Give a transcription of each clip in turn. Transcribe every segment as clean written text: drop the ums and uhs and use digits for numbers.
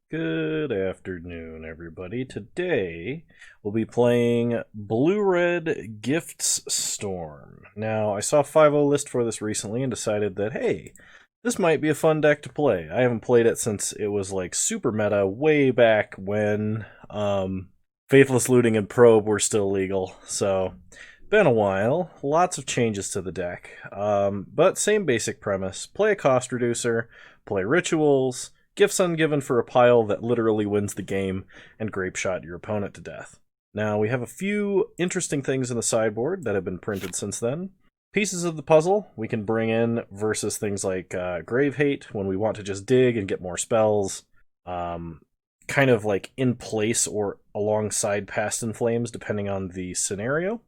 Good afternoon, everybody. Today we'll be playing Blue-Red Gifts Storm. Now, I saw 5.0 list for this recently and decided that, hey, this might be a fun deck to play. I haven't played it since it was like super meta way back when Faithless Looting and Probe were still legal. So, been a while. Lots of changes to the deck. But same basic premise. Play a cost reducer, play rituals, gifts ungiven for a pile that literally wins the game, and grape shot your opponent to death. Now, we have a few interesting things in the sideboard that have been printed since then. Pieces of the puzzle we can bring in versus things like Grave Hate when we want to just dig and get more spells. Kind of like in place or alongside Past in Flames, depending on the scenario.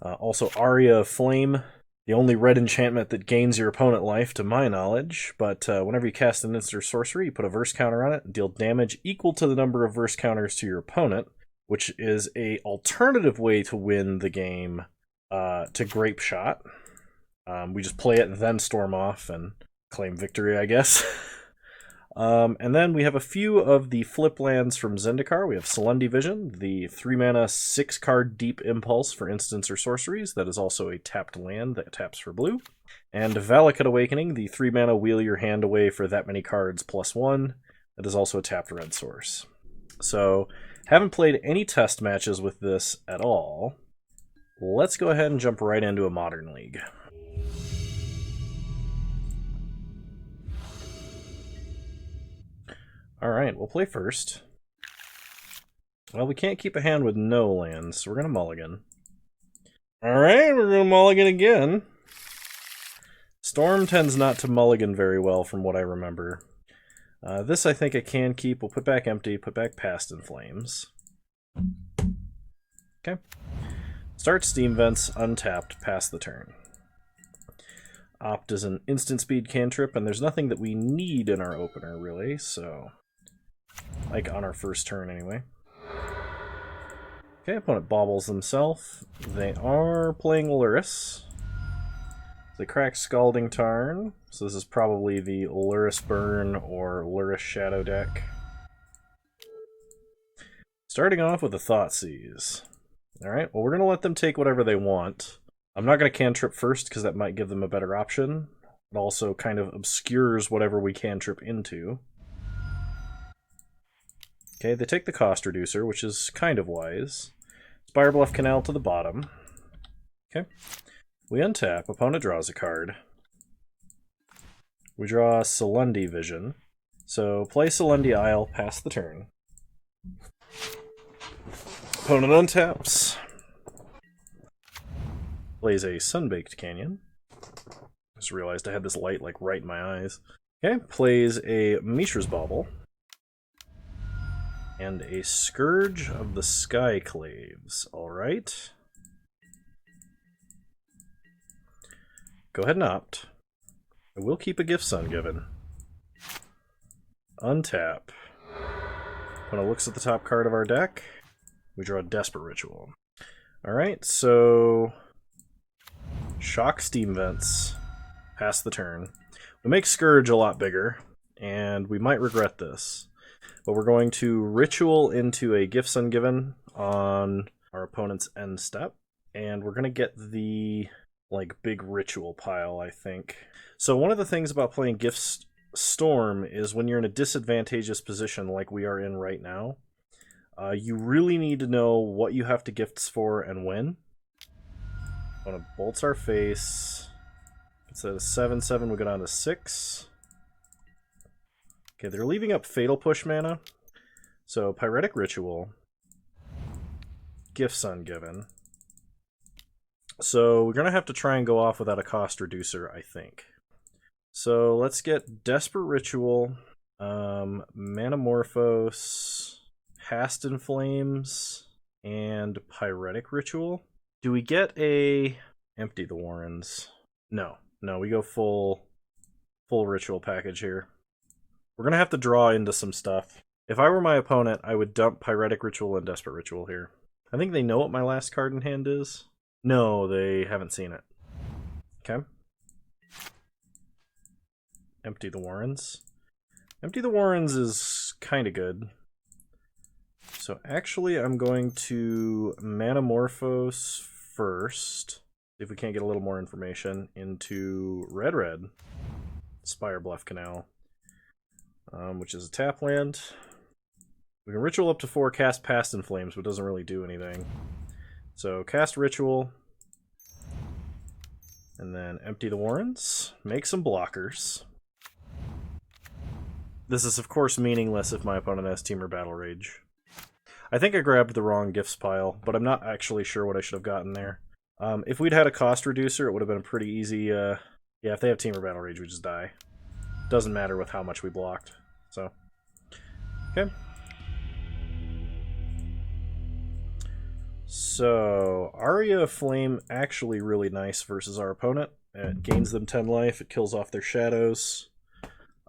Also, Aria of Flame, the only red enchantment that gains your opponent life, to my knowledge, but whenever you cast an instant or sorcery, you put a verse counter on it and deal damage equal to the number of verse counters to your opponent, which is a alternative way to win the game to Grape Shot. We just play it and then storm off and claim victory, I guess. And then we have a few of the flip lands from Zendikar. We have Selendi Vision, the 3-mana 6-card Deep Impulse for instants or sorceries. That is also a tapped land that taps for blue. And Valakut Awakening, the 3-mana Wheel Your Hand Away for that many cards +1. That is also a tapped red source. So, haven't played any test matches with this at all. Let's go ahead and jump right into a Modern League. Alright, we'll play first. Well, we can't keep a hand with no lands, so we're going to mulligan. Alright, we're going to mulligan again. Storm tends not to mulligan very well from what I remember. This I think I can keep. We'll put back Empty, put back Past in Flames. Okay. Start Steam Vents, untapped, pass the turn. Opt is an instant speed cantrip, and there's nothing that we need in our opener, really, so... like on our first turn, anyway. Okay, opponent baubles themselves. They are playing Luris. They crack Scalding Tarn, so this is probably the Luris Burn or Luris Shadow deck. Starting off with a Thoughtseize. Alright, well we're going to let them take whatever they want. I'm not going to cantrip first because that might give them a better option. It also kind of obscures whatever we cantrip into. Okay, they take the cost reducer, which is kind of wise. Spirebluff Canal to the bottom. Okay. We untap, opponent draws a card. We draw Selendi Vision. So play Selendi Isle, pass the turn. Opponent untaps. Plays a Sunbaked Canyon. Just realized I had this light like right in my eyes. Okay, plays a Mishra's Bauble. And a Scourge of the Skyclaves. Alright. Go ahead and opt. I will keep a Gifts Ungiven. Untap. When it looks at the top card of our deck, we draw a Desperate Ritual. Alright, so... shock Steam Vents. Pass the turn. We make Scourge a lot bigger, and we might regret this. But we're going to Ritual into a Gifts Ungiven on our opponent's end step. And we're going to get the like big Ritual pile, I think. So one of the things about playing Gifts Storm is when you're in a disadvantageous position like we are in right now, you really need to know what you have to gifts for and when. Opponent bolts our face. It's at a 7/7, we go down to 6. Okay, they're leaving up Fatal Push mana. So, Pyretic Ritual. Gifts Ungiven. So, we're going to have to try and go off without a cost reducer, I think. So, let's get Desperate Ritual, Manamorphose, Past in Flames, and Pyretic Ritual. Do we get a... Empty the Warrens? No. No, we go full Ritual package here. We're going to have to draw into some stuff. If I were my opponent, I would dump Pyretic Ritual and Desperate Ritual here. I think they know what my last card in hand is. No, they haven't seen it. Okay. Empty the Warrens. Empty the Warrens is kind of good. So actually I'm going to Manamorphose first. See if we can't get a little more information into red. Spire Bluff Canal. Which is a tap land. We can ritual up to 4, cast Past in Flames, but doesn't really do anything. So cast Ritual. And then empty the Warrens. Make some blockers. This is of course meaningless if my opponent has Temur Battle Rage. I think I grabbed the wrong gifts pile, but I'm not actually sure what I should have gotten there. If we'd had a cost reducer, it would have been a pretty easy... yeah, if they have Temur Battle Rage, we just die. Doesn't matter with how much we blocked. So, okay. So, Aria of Flame actually really nice versus our opponent. It gains them 10 life, it kills off their shadows.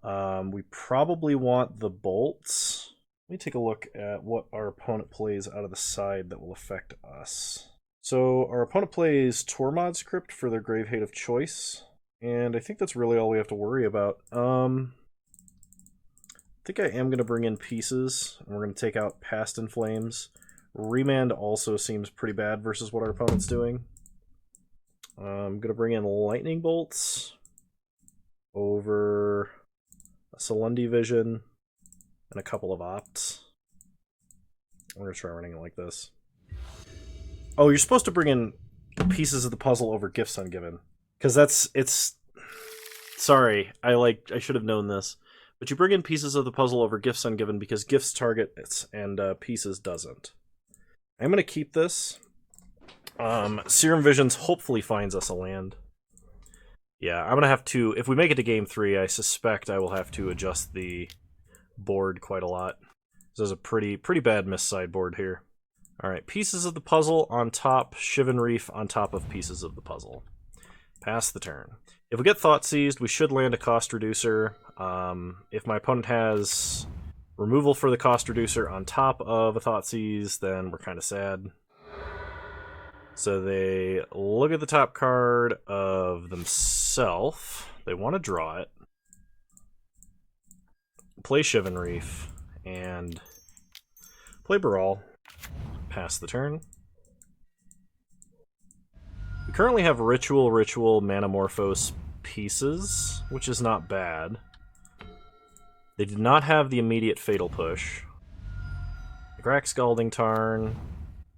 We probably want the bolts. Let me take a look at what our opponent plays out of the side that will affect us. So, our opponent plays Tormod's Crypt for their Grave Hate of choice. And I think that's really all we have to worry about. I think I am going to bring in pieces, and we're going to take out Past in Flames. Remand also seems pretty bad versus what our opponent's doing. I'm going to bring in Lightning Bolts over a Salundi Vision and a couple of Opts. I'm going to try running it like this. Oh, you're supposed to bring in pieces of the puzzle over Gifts Ungiven. Because it's... Sorry, I should have known this. But you bring in pieces of the puzzle over Gifts Ungiven because Gifts target it and Pieces doesn't. I'm going to keep this. Serum Visions hopefully finds us a land. Yeah, I'm going to have to... If we make it to Game 3, I suspect I will have to adjust the board quite a lot. This is a pretty bad miss sideboard here. Alright, Pieces of the Puzzle on top, Shivan Reef on top of Pieces of the Puzzle. Pass the turn. If we get Thought Seized, we should land a cost reducer. If my opponent has removal for the cost reducer on top of a Thought Seize, then we're kind of sad. So they look at the top card of themselves. They want to draw it. Play Shivan Reef. And play Baral. Pass the turn. We currently have Ritual, Manamorphose pieces, which is not bad. They did not have the immediate Fatal Push. They crack Scalding Tarn.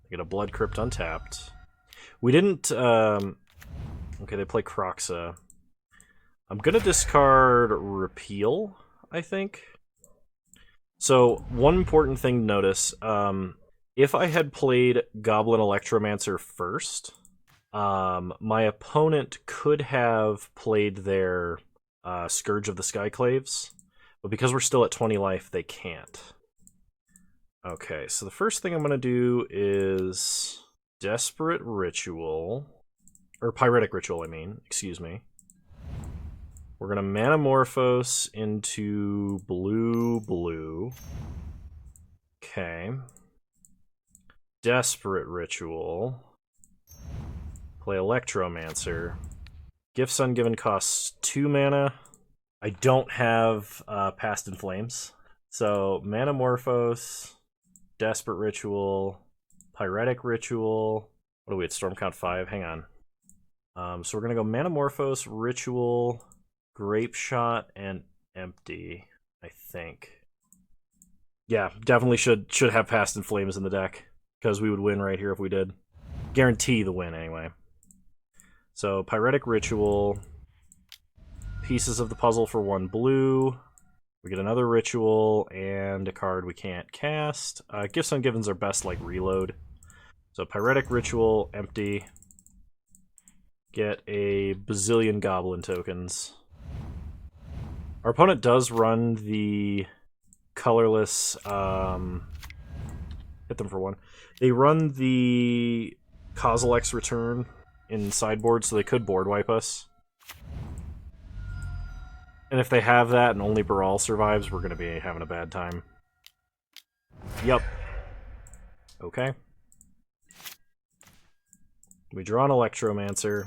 They get a Blood Crypt untapped. We didn't... Okay, they play Kroxa. I'm gonna discard Repeal, I think. So, one important thing to notice. If I had played Goblin Electromancer first... my opponent could have played their Scourge of the Skyclaves, but because we're still at 20 life, they can't. Okay, so the first thing I'm going to do is Desperate Ritual, or Pyretic Ritual, I mean, excuse me. We're going to Manamorphose into blue. Okay. Desperate Ritual. Play Electromancer. Gifts Ungiven costs 2 mana. I don't have Past in Flames. So, Manamorphose, Desperate Ritual, Pyretic Ritual. What are we at? Storm Count 5? Hang on. So we're going to go Manamorphose, Ritual, Grape Shot, and Empty, I think. Yeah, definitely should have Past in Flames in the deck, because we would win right here if we did. Guarantee the win, anyway. So, Pyretic Ritual, Pieces of the Puzzle for 1 blue, we get another Ritual, and a card we can't cast. Gifts Ungivens are best like Reload. So, Pyretic Ritual, empty, get a bazillion Goblin tokens. Our opponent does run the colorless, hit them for 1. They run the Kozilek's Return in sideboard, so they could board wipe us. And if they have that and only Baral survives, we're going to be having a bad time. Yup. Okay. We draw an Electromancer.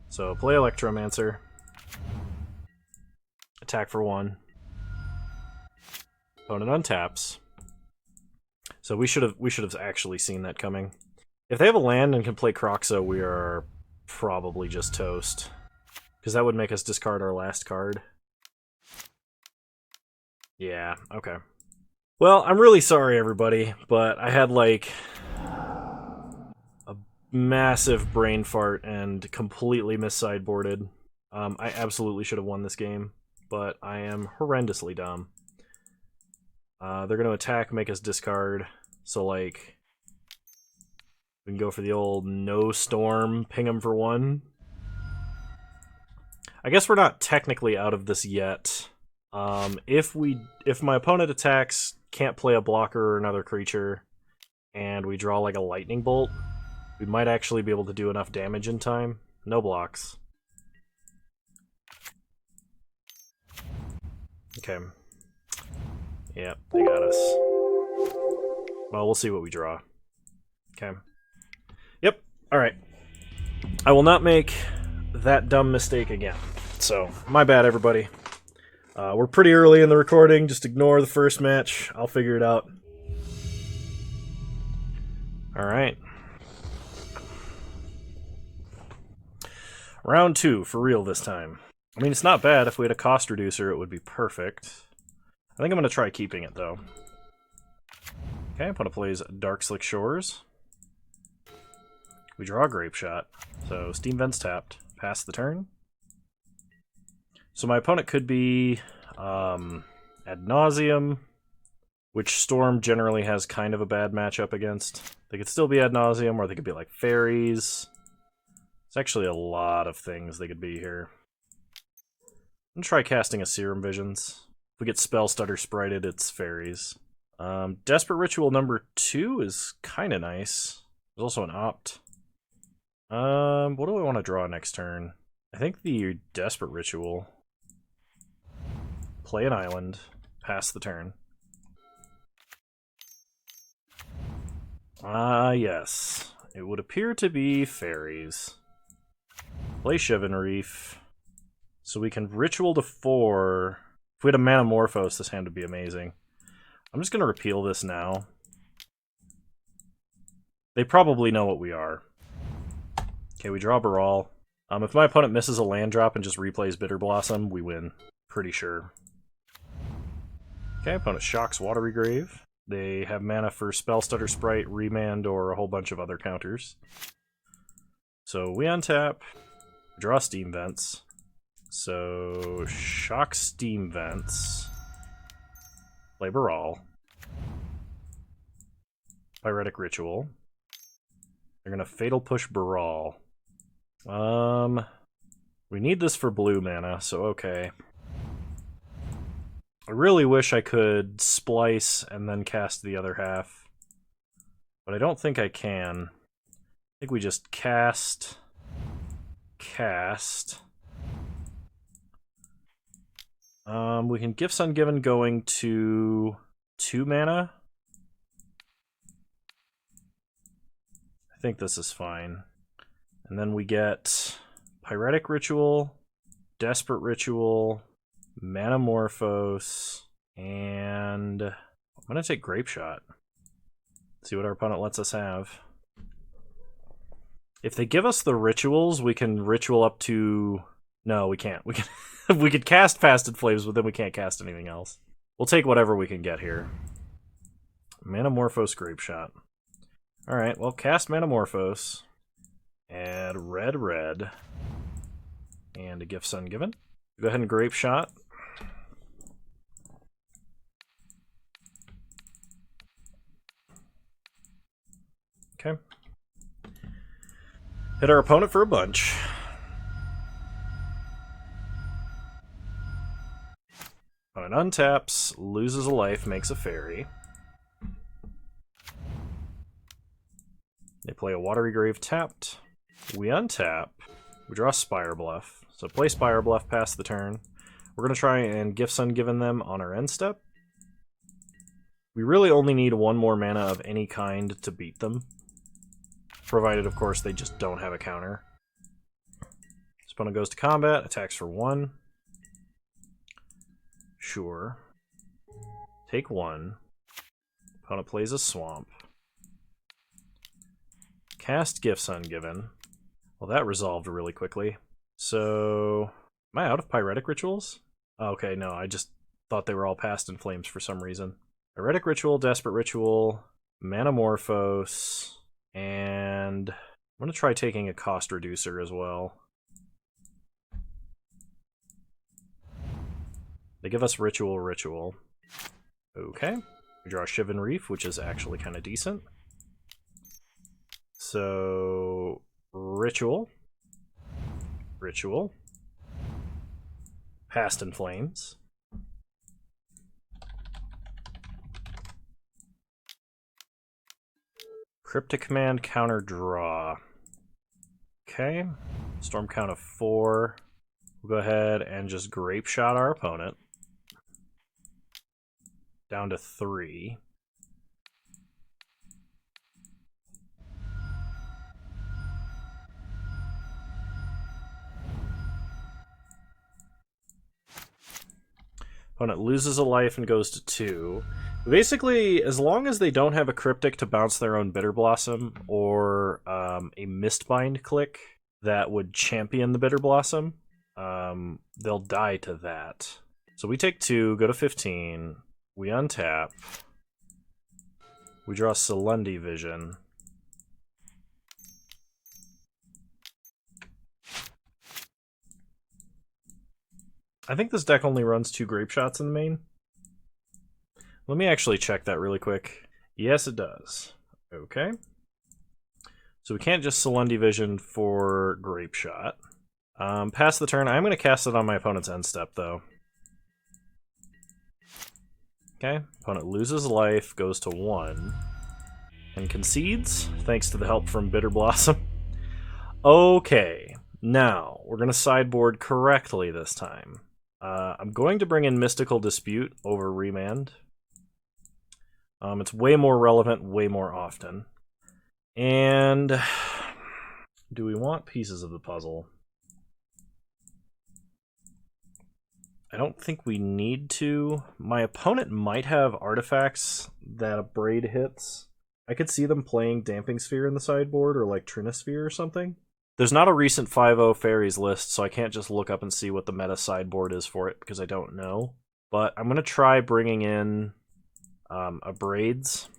So play Electromancer. Attack for 1. Opponent untaps. So we should have actually seen that coming. If they have a land and can play Kroxa, we are probably just toast. Because that would make us discard our last card. Yeah, okay. Well, I'm really sorry, everybody, but I had, like, a massive brain fart and completely mis-sideboarded. I absolutely should have won this game, but I am horrendously dumb. They're going to attack, make us discard, so, like, we can go for the old no storm, ping them for 1. I guess we're not technically out of this yet. If my opponent attacks, can't play a blocker or another creature, and we draw like a lightning bolt, we might actually be able to do enough damage in time. No blocks. Okay. Yep, they got us. Well, we'll see what we draw. Okay. Yep, alright. I will not make that dumb mistake again. So, my bad, everybody. We're pretty early in the recording. Just ignore the first match. I'll figure it out. Alright. Round 2, for real this time. I mean, it's not bad. If we had a cost reducer, it would be perfect. I think I'm going to try keeping it, though. Okay, opponent plays Dark Slick Shores. We draw a Grape Shot. So, Steam Vent's tapped. Pass the turn. So my opponent could be Ad Nauseam, which Storm generally has kind of a bad matchup against. They could still be Ad Nauseam, or they could be like Fairies. It's actually a lot of things they could be here. I'm going to try casting a Serum Visions. If we get Spell Stutter Sprited, it's Fairies. Desperate Ritual number 2 is kind of nice. There's also an Opt. What do I want to draw next turn? I think the Desperate Ritual. Play an island. Pass the turn. Yes. It would appear to be Fairies. Play Shivan Reef. So we can Ritual to 4. If we had a Manamorphose, this hand would be amazing. I'm just going to repeal this now. They probably know what we are. Okay, we draw Baral. If my opponent misses a land drop and just replays Bitter Blossom, we win. Pretty sure. Okay, opponent shocks Watery Grave. They have mana for Spell Stutter Sprite, Remand, or a whole bunch of other counters. So we untap, draw Steam Vents. So shock Steam Vents. Play Baral. Pyretic Ritual. They're gonna Fatal Push Baral. We need this for blue mana, so okay. I really wish I could splice and then cast the other half, but I don't think I can. I think we just cast. We can Gifts Ungiven going to 2 mana. I think this is fine. And then we get Pyretic Ritual, Desperate Ritual, Manamorphose, and I'm going to take Grape Shot. See what our opponent lets us have. If they give us the rituals, we can ritual up to... No, we can't. We can we could cast Fasted Flames, but then we can't cast anything else. We'll take whatever we can get here. Manamorphose, Grape Shot. Alright, well, cast Manamorphose. Add red. And a Gifts Ungiven. Go ahead and Grape Shot. Okay. Hit our opponent for a bunch. Opponent untaps, loses a life, makes a fairy. They play a Watery Grave tapped. We untap. We draw Spire Bluff. So play Spire Bluff, pass the turn. We're going to try and Gifts Ungiven them on our end step. We really only need 1 more mana of any kind to beat them. Provided, of course, they just don't have a counter. This opponent goes to combat, attacks for 1. Sure. Take 1. Opponent plays a swamp. Cast Gifts Ungiven. Well, that resolved really quickly. So, am I out of Pyretic Rituals? Okay, no, I just thought they were all Past in Flames for some reason. Pyretic Ritual, Desperate Ritual, Manamorphose, and I'm going to try taking a Cost Reducer as well. They give us Ritual. Okay. We draw Shivan Reef, which is actually kind of decent. So, Ritual. Past in Flames. Cryptic Command, counter draw. Okay. Storm count of 4. We'll go ahead and just Grape Shot our opponent. Down to 3. Opponent loses a life and goes to 2. Basically, as long as they don't have a Cryptic to bounce their own Bitter Blossom or a Mistbind click that would champion the Bitter Blossom, they'll die to that. So we take 2, go to 15, we untap, we draw Celundi Vision. I think this deck only runs 2 Grape Shots in the main. Let me actually check that really quick. Yes, it does. Okay. So we can't just Celundi Vision for Grape Shot. Pass the turn. I'm going to cast it on my opponent's end step, though. Okay. Opponent loses life, goes to 1, and concedes, thanks to the help from Bitter Blossom. Okay. Now, we're going to sideboard correctly this time. I'm going to bring in Mystical Dispute over Remand. It's way more relevant, way more often. And do we want pieces of the puzzle? I don't think we need to. My opponent might have artifacts that a Braid hits. I could see them playing Damping Sphere in the sideboard, or like Trinisphere or something. There's not a recent 5-0 Fairies list, so I can't just look up and see what the meta sideboard is for it, because I don't know. But I'm going to try bringing in a Braids,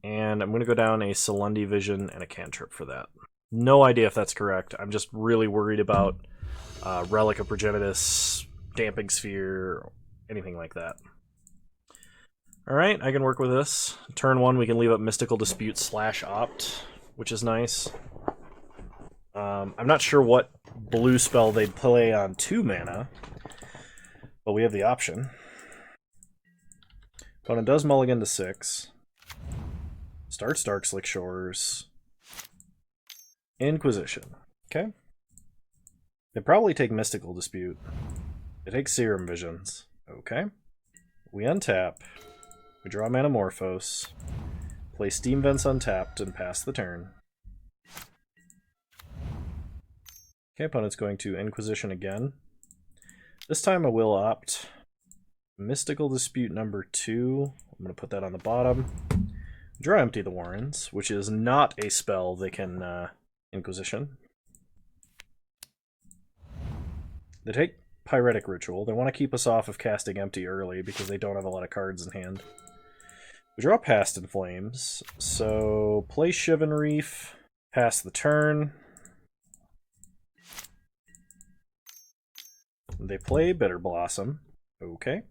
and I'm going to go down a Celundi Vision and a Cantrip for that. No idea if that's correct. I'm just really worried about Relic of Progenitus, Damping Sphere, anything like that. Alright, I can work with this. Turn 1, we can leave up Mystical Dispute / Opt, which is nice. I'm not sure what blue spell they'd play on 2 mana, but we have the option. Opponent does mulligan to 6. Starts Darkslick Shores. Inquisition. Okay. They probably take Mystical Dispute. They take Serum Visions. Okay. We untap. We draw Manamorphose. Play Steam Vents untapped and pass the turn. Okay, opponent's going to Inquisition again. This time I will opt Mystical Dispute number 2. I'm going to put that on the bottom. Draw Empty the Warrens, which is not a spell they can Inquisition. They take Pyretic Ritual. They want to keep us off of casting Empty early because they don't have a lot of cards in hand. We draw Past in Flames, so play Shivan Reef, pass the turn. They play Bitter Blossom. Okay.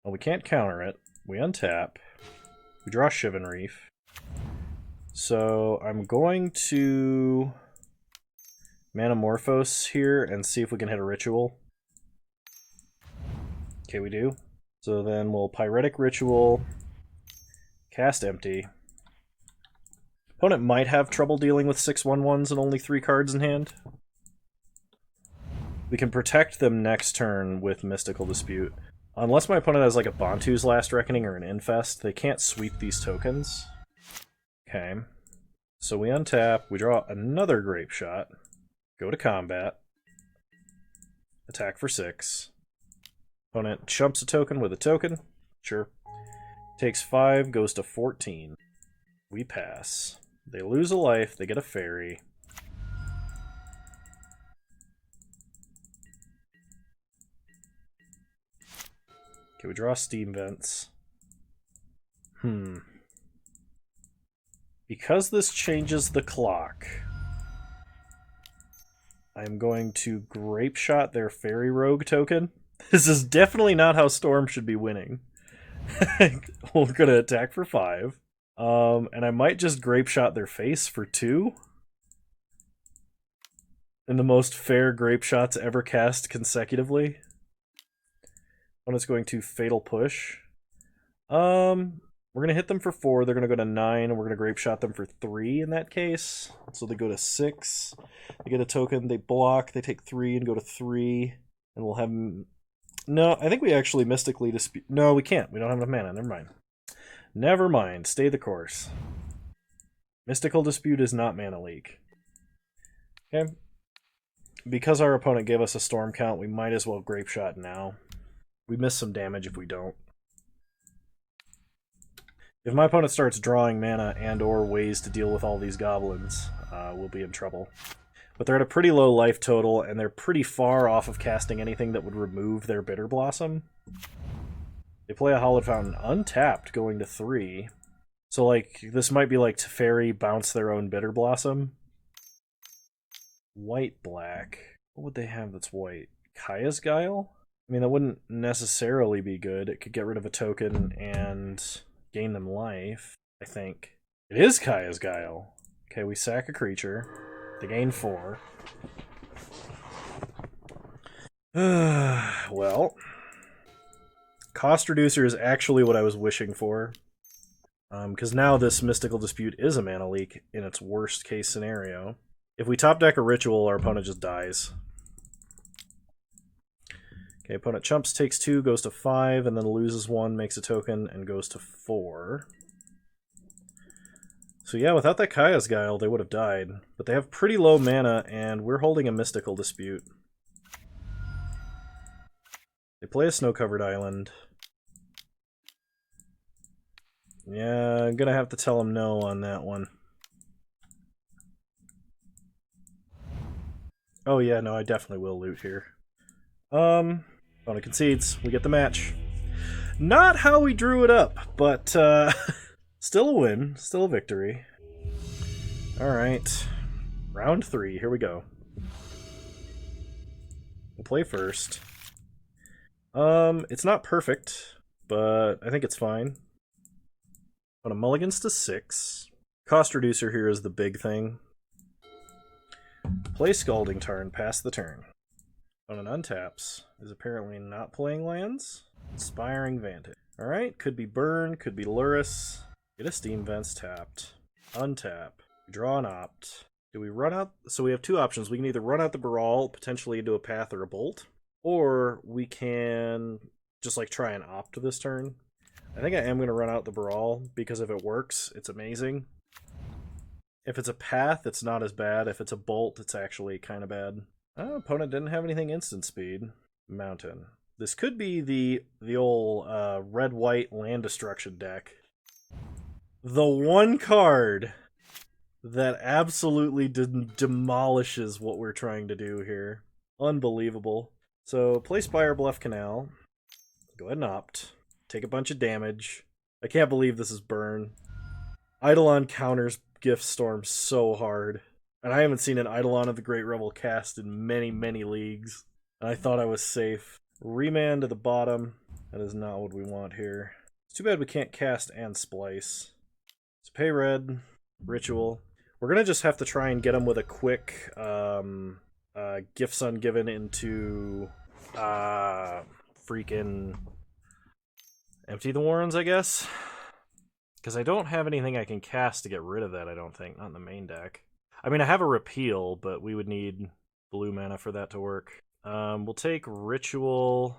Well, we can't counter it. We untap. We draw Shivan Reef. So I'm going to Manamorphose here and see if we can hit a Ritual. Okay, we do. So then we'll Pyretic Ritual, cast Empty. Opponent might have trouble dealing with 6/1/1s and only 3 cards in hand. We can protect them next turn with Mystical Dispute. Unless my opponent has like a Bantu's Last Reckoning or an Infest, they can't sweep these tokens. Okay. So we untap, we draw another Grape Shot, go to combat, attack for 6. Opponent chumps a token with a token, Sure. Takes 5, goes to 14. We pass. They lose a life, they get a fairy. Okay, we draw steam vents. Because this changes the clock, I'm going to grape shot their fairy rogue token. This is definitely not how Storm should be winning. We're going to attack for 5. And I might just grape shot their face for 2. In the most fair grape shots ever cast consecutively. Opponent's going to Fatal Push. We're going to hit them for 4. They're going to go to 9, and we're going to grape shot them for 3 in that case. So they go to 6. They get a token, they block, they take 3 and go to 3. And we'll have... No, I think we actually Mystically Dispute... No, we can't. We don't have enough mana. Never mind. Never mind. Stay the course. Mystical Dispute is not mana leak. Okay. Because our opponent gave us a storm count, we might as well grape shot now. We miss some damage if we don't. If my opponent starts drawing mana and or ways to deal with all these goblins, we'll be in trouble. But they're at a pretty low life total, and they're pretty far off of casting anything that would remove their Bitter Blossom. They play a Hallowed Fountain untapped, going to 3. So, like, this might be like Teferi bounce their own Bitter Blossom. White-black. What would they have that's white? Kaya's Guile? I mean, that wouldn't necessarily be good. It could get rid of a token and gain them life, I think. It is Kaya's Guile. Okay, we sack a creature. They gain 4. Well, cost reducer is actually what I was wishing for. Because now this Mystical Dispute is a mana leak in its worst case scenario. If we top deck a ritual, our opponent just dies. Okay, opponent chumps, takes 2, goes to 5, and then loses 1, makes a token, and goes to 4. So yeah, without that Kaya's Guile, they would have died. But they have pretty low mana, and we're holding a Mystical Dispute. They play a snow-covered island. Yeah, I'm gonna have to tell them no on that one. Oh yeah, no, I definitely will loot here. Opponent concedes. We get the match. Not how we drew it up, but still a win. Still a victory. Alright. Round 3. Here we go. We'll play first. It's not perfect, but I think it's fine. On a mulligans to 6. Cost reducer here is the big thing. Play Scalding Tarn, pass the turn. On an untaps, is apparently not playing lands. Inspiring Vantage. Alright, could be Burn, could be Luris. Get a Steam Vents tapped. Untap. Draw an Opt. Do we run out? So we have 2 options. We can either run out the Baral, potentially into a Path or a Bolt, or we can just like try and Opt this turn. I think I am going to run out the Baral, because if it works, it's amazing. If it's a Path, it's not as bad. If it's a Bolt, it's actually kind of bad. Opponent didn't have anything instant speed. Mountain. This could be the old red-white land destruction deck. The one card that absolutely demolishes what we're trying to do here. Unbelievable. So, play Spire Bluff Canal. Go ahead and Opt. Take a bunch of damage. I can't believe this is Burn. Eidolon counters Gift Storm so hard. And I haven't seen an Eidolon of the Great Revel cast in many, many leagues. And I thought I was safe. Remand to the bottom. That is not what we want here. It's too bad we can't cast and splice. So pay red. Ritual. We're going to just have to try and get him with a quick Gifts Ungiven into freaking Empty the Warrens, I guess. Because I don't have anything I can cast to get rid of that, I don't think. Not in the main deck. I mean, I have a Repeal, but we would need blue mana for that to work. We'll take Ritual,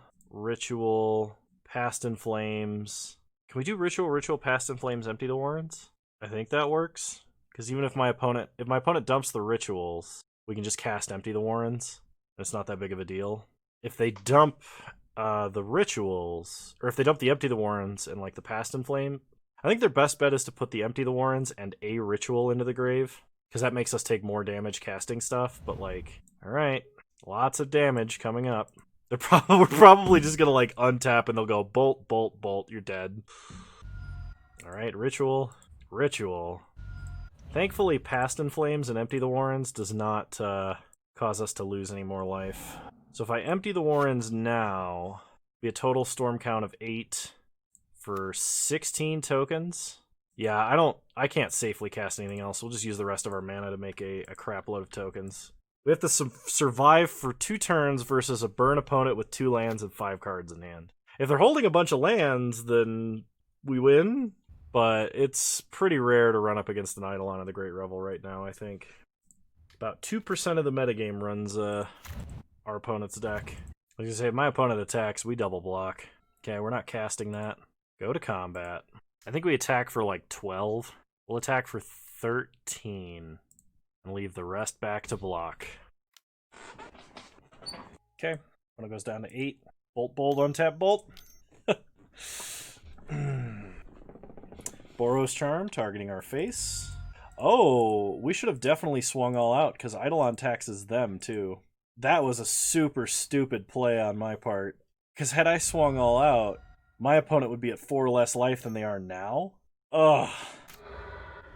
Past in Flames. Can we do Ritual, Past in Flames, Empty the Warrens? I think that works. Because even if my opponent dumps the Rituals, we can just cast Empty the Warrens. It's not that big of a deal. If they dump the rituals, or if they dump the Empty the Warrens and like the Past in Flame, I think their best bet is to put the Empty the Warrens and a ritual into the grave, because that makes us take more damage casting stuff. But like, all right, lots of damage coming up. We're probably just gonna like untap and they'll go bolt, bolt, bolt. You're dead. All right, ritual. Thankfully, Past in Flames and Empty the Warrens does not cause us to lose any more life. So if I empty the Warrens now, be a total storm count of 8 for 16 tokens. Yeah, I can't safely cast anything else. We'll just use the rest of our mana to make a crap load of tokens. We have to survive for 2 turns versus a burn opponent with 2 lands and 5 cards in hand. If they're holding a bunch of lands, then we win, but it's pretty rare to run up against an Eidolon of the Great Revel right now, I think. About 2% of the metagame runs our opponent's deck. Like I say, if my opponent attacks, we double block. Okay, we're not casting that. Go to combat. I think we attack for like 12. We'll attack for 13. And leave the rest back to block. Okay, when it goes down to 8. Bolt, bolt, untap, bolt. Boros Charm, targeting our face. Oh, we should have definitely swung all out, because Eidolon taxes them, too. That was a super stupid play on my part. Because had I swung all out, my opponent would be at 4 less life than they are now. Ugh.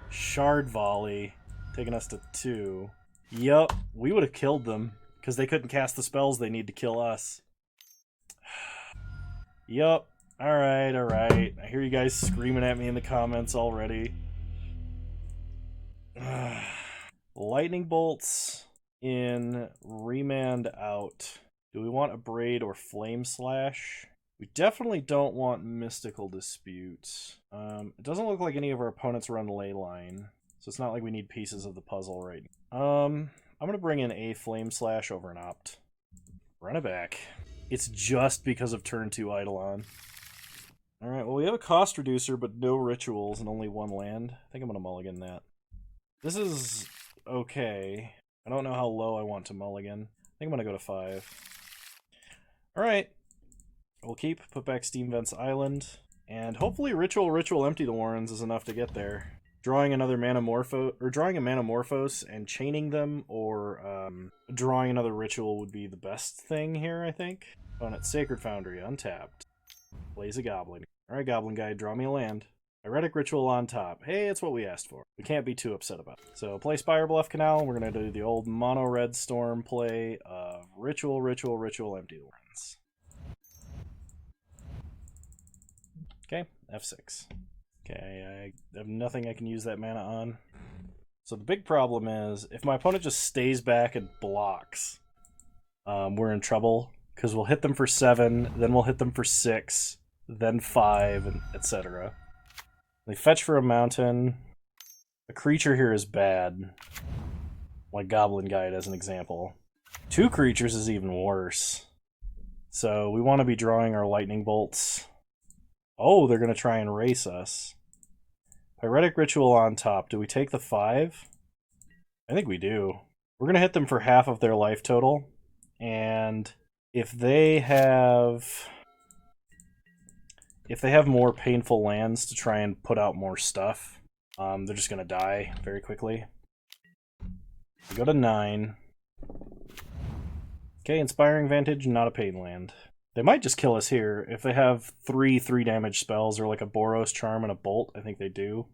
Shard Volley, taking us to 2. Yup, we would have killed them, because they couldn't cast the spells they need to kill us. Yup. Alright. I hear you guys screaming at me in the comments already. Lightning bolts in, remand out. Do we want a braid or flame slash? We definitely don't want mystical disputes. It doesn't look like any of our opponents run ley line, so it's not like we need pieces of the puzzle right now. I'm gonna bring in a flame slash over an opt. Run it back. It's just because of turn 2 Eidolon. Alright, well we have a cost reducer but no rituals and only 1 land. I think I'm gonna mulligan that. This is okay. I don't know how low I want to mulligan. I think I'm gonna go to 5. Alright. We'll keep, put back Steam Vents Island, and hopefully Ritual Empty the Warrens is enough to get there. Drawing another drawing a Manamorphose and chaining them, or drawing another Ritual would be the best thing here, I think. Opponent Sacred Foundry, untapped. Plays a Goblin. Alright, Goblin Guy, draw me a land. Heretic Ritual on top. Hey, it's what we asked for. We can't be too upset about it. So play Spire Bluff Canal. We're going to do the old Mono Red Storm play of Ritual, Empty the Warrens. Okay, F6. Okay, I have nothing I can use that mana on. So the big problem is, if my opponent just stays back and blocks, we're in trouble, because we'll hit them for 7, then we'll hit them for 6, then 5, and etc. They fetch for a mountain. A creature here is bad. Like Goblin Guide as an example. 2 creatures is even worse. So we want to be drawing our lightning bolts. Oh, they're going to try and race us. Heretic Ritual on top. Do we take the 5? I think we do. We're going to hit them for half of their life total. And if they have more painful lands to try and put out more stuff, they're just going to die very quickly. We go to 9. Okay, Inspiring Vantage, not a pain land. They might just kill us here. If they have 3 3-damage spells, or like a Boros Charm and a Bolt, I think they do.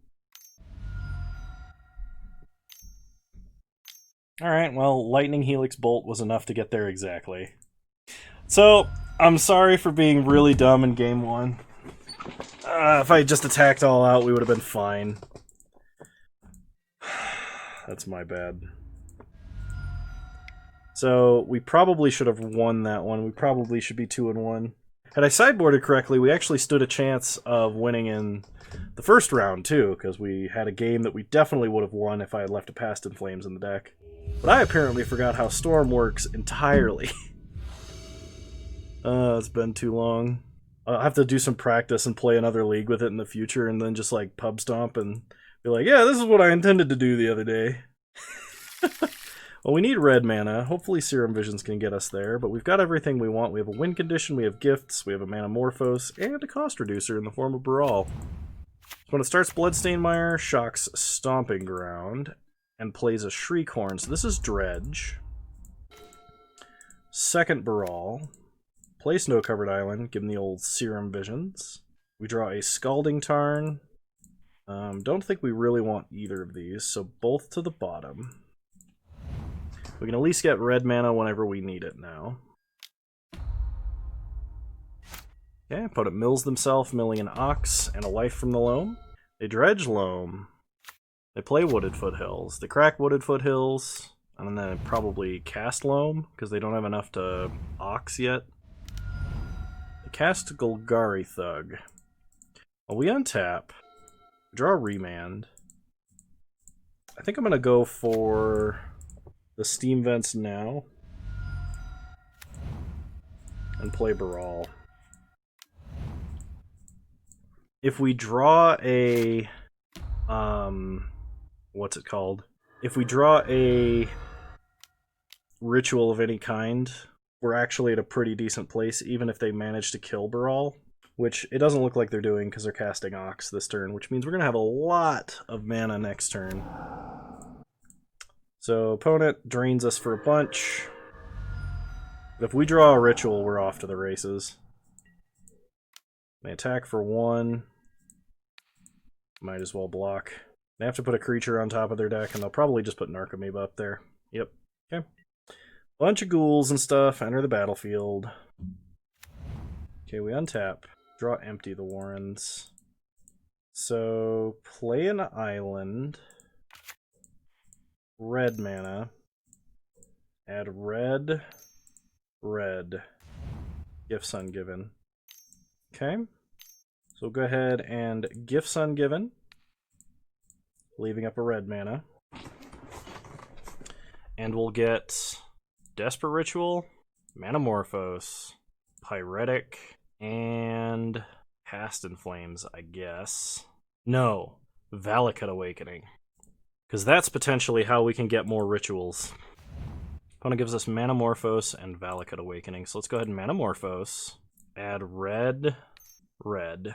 Alright, well, Lightning Helix Bolt was enough to get there exactly. So, I'm sorry for being really dumb in game 1. If I just attacked all out, we would have been fine. That's my bad. So, we probably should have won that one. We probably should be 2-1. Had I sideboarded correctly, we actually stood a chance of winning in the first round, too, because we had a game that we definitely would have won if I had left a Past in Flames in the deck. But I apparently forgot how Storm works entirely. It's been too long. I'll have to do some practice and play another league with it in the future, and then just, like, pub stomp and be like, yeah, this is what I intended to do the other day. Well, we need red mana. Hopefully Serum Visions can get us there, but we've got everything we want. We have a win condition, we have gifts, we have a Manamorphose, and a cost reducer in the form of Brawl. So when it starts Bloodstained Mire, shocks Stomping Ground, and plays a Shriekhorn. So this is Dredge. Second Brawl. Play Snow-Covered Island, give him the old Serum Visions. We draw a Scalding Tarn. Don't think we really want either of these, so both to the bottom. We can at least get red mana whenever we need it now. Okay, opponent mills themselves, milling an Ox and a Life from the Loam. They dredge Loam. They play Wooded Foothills. They crack Wooded Foothills, and then they probably cast Loam, because they don't have enough to Ox yet. They cast Golgari Thug. Well, we untap. Draw Remand. I think I'm going to go for the Steam Vents now. And play Brawl. If we draw a... what's it called? If we draw a ritual of any kind, we're actually at a pretty decent place, even if they manage to kill Brawl. Which it doesn't look like they're doing because they're casting Ox this turn, which means we're going to have a lot of mana next turn. So opponent drains us for a bunch. But if we draw a ritual, we're off to the races. They attack for 1. Might as well block. They have to put a creature on top of their deck, and they'll probably just put Narcomoeba up there. Yep. Okay. Bunch of ghouls and stuff enter the battlefield. Okay, we untap. Draw empty the Warrens. So, play an island. Red mana. Add red. Red. Gifts Ungiven. Okay. So go ahead and Gifts Ungiven. Leaving up a red mana. And we'll get Desperate Ritual, Manamorphose, Pyretic, and Past in Flames, I guess. No, Valakut Awakening. Because that's potentially how we can get more rituals. Opponent gives us Manamorphose and Valakut Awakening. So let's go ahead and Manamorphose. Add red, red.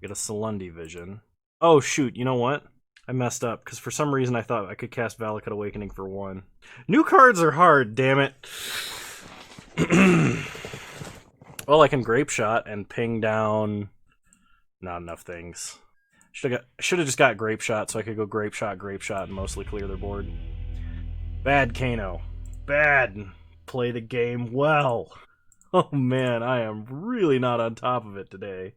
Get a Salundi Vision. Oh shoot, you know what? I messed up, because for some reason I thought I could cast Valakut Awakening for 1. New cards are hard, damn it. Well, I can Grape Shot and ping down not enough things. Should have just got Grape Shot so I could go Grape Shot, and mostly clear their board. Bad Kano. Bad. Play the game well. Oh man, I am really not on top of it today.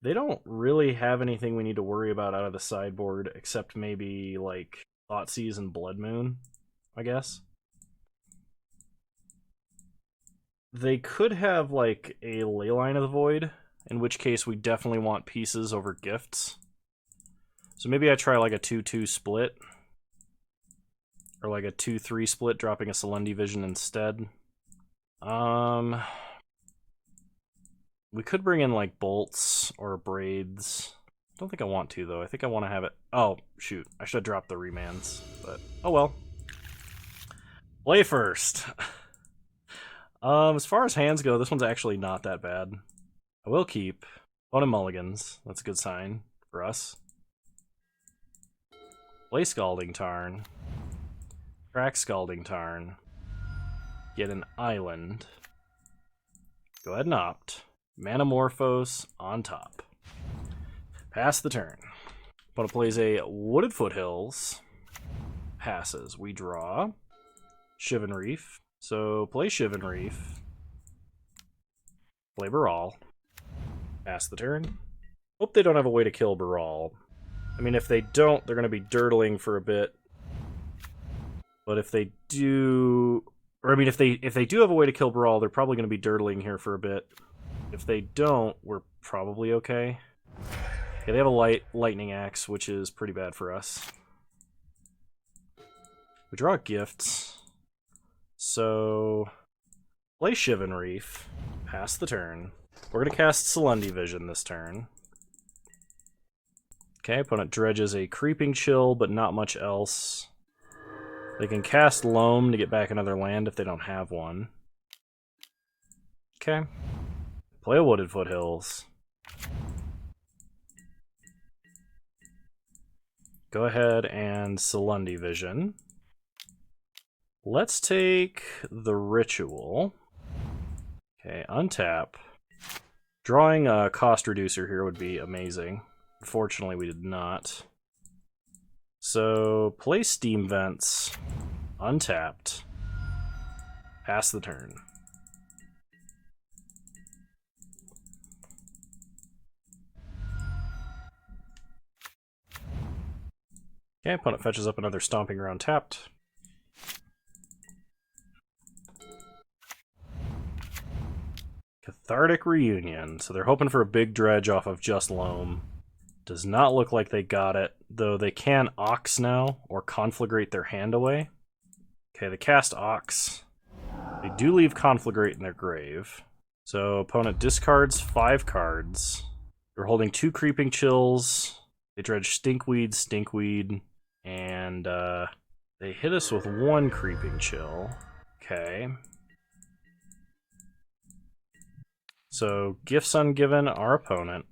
They don't really have anything we need to worry about out of the sideboard, except maybe, like, Thoughtseize and Blood Moon, I guess. They could have, like, a Leyline of the Void, in which case we definitely want pieces over gifts. So maybe I try, like, a 2-2 split. Or, like, a 2-3 split, dropping a Salundi Vision instead. We could bring in, like, bolts or braids. I don't think I want to, though. I think I want to have it... Oh, shoot. I should have dropped the remands, but... Oh, well. Play first. As far as hands go, this one's actually not that bad. I will keep one of Mulligans. That's a good sign for us. Play Scalding Tarn. Crack Scalding Tarn. Get an island. Go ahead and opt. Manamorphose on top. Pass the turn. Opponent plays a Wooded Foothills. Passes. We draw. Shivan Reef. So play Shivan Reef. Play Baral. Pass the turn. Hope they don't have a way to kill Baral. I mean, if they don't, they're going to be dirtling for a bit. But if they do... Or, I mean, if they do have a way to kill Baral, they're probably going to be dirtling here for a bit. If they don't, we're probably okay. Okay, they have a Lightning Axe, which is pretty bad for us. We draw gifts. So, play Shivan Reef. Pass the turn. We're going to cast Salundi Vision this turn. Okay, opponent dredges a Creeping Chill, but not much else. They can cast Loam to get back another land if they don't have one. Okay. Play a Wooded Foothills. Go ahead and Salundi Vision. Let's take the Ritual. Okay, untap. Drawing a cost reducer here would be amazing. Unfortunately, we did not. So, play Steam Vents. Untapped. Pass the turn. Okay, opponent fetches up another Stomping Ground tapped. Cathartic Reunion. So they're hoping for a big dredge off of just Loam. Does not look like they got it, though they can Ox now, or Conflagrate their hand away. Okay, they cast Ox. They do leave Conflagrate in their grave. So opponent discards 5 cards. They're holding 2 Creeping Chills. They dredge Stinkweed, and they hit us with 1 Creeping Chill. Okay. So, Gifts Ungiven our opponent.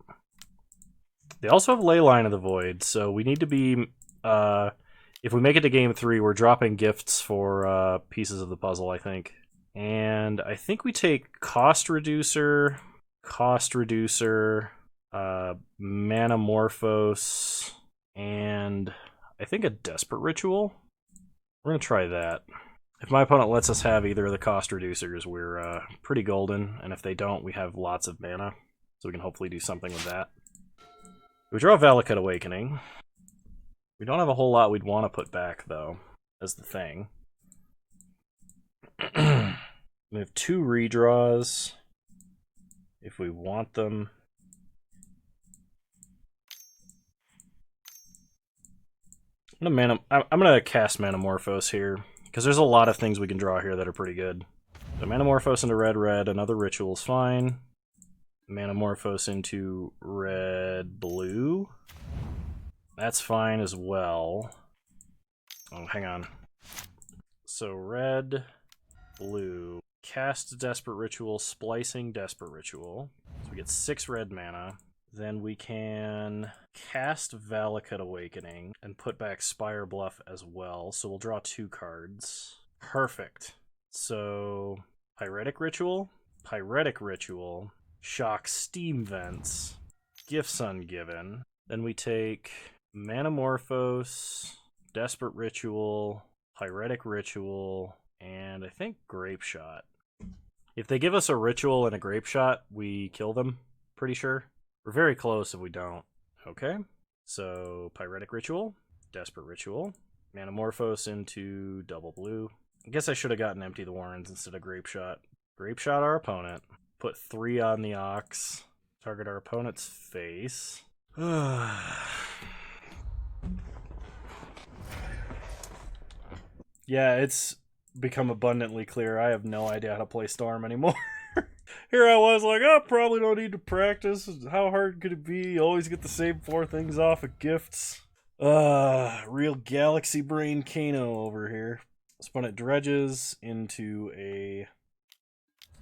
They also have Leyline of the Void, so we need to be... if we make it to Game 3, we're dropping gifts for pieces of the puzzle, I think. And I think we take Cost Reducer, Manamorphose, and I think a Desperate Ritual. We're going to try that. If my opponent lets us have either of the cost reducers, we're pretty golden, and if they don't, we have lots of mana, so we can hopefully do something with that. We draw Valakut Awakening. We don't have a whole lot we'd want to put back, though, as the thing. We have 2 redraws, if we want them. I'm gonna cast Manamorphose here, because there's a lot of things we can draw here that are pretty good. So Manamorphose into red, another Ritual's fine. Manamorphose into red-blue. That's fine as well. Oh, hang on. So red, blue, cast Desperate Ritual, splicing Desperate Ritual. So we get 6 red mana. Then we can cast Valakut Awakening and put back Spire Bluff as well. So we'll draw 2 cards. Perfect. So Pyretic Ritual, Shock Steam Vents, Gifts Ungiven. Then we take Manamorphose, Desperate Ritual, Pyretic Ritual, and I think Grape Shot. If they give us a Ritual and a Grape Shot, we kill them, pretty sure. We're very close if we don't. Okay, so Pyretic Ritual, Desperate Ritual, Manamorphose into double blue. I guess I should have gotten Empty the Warrens instead of Grape Shot. Grape Shot our opponent. Put 3 on the Ox. Target our opponent's face. Yeah, it's become abundantly clear. I have no idea how to play Storm anymore. Here I was like, oh, probably don't need to practice. How hard could it be? You always get the same 4 things off of gifts. Real galaxy brain Kano over here. Opponent dredges into a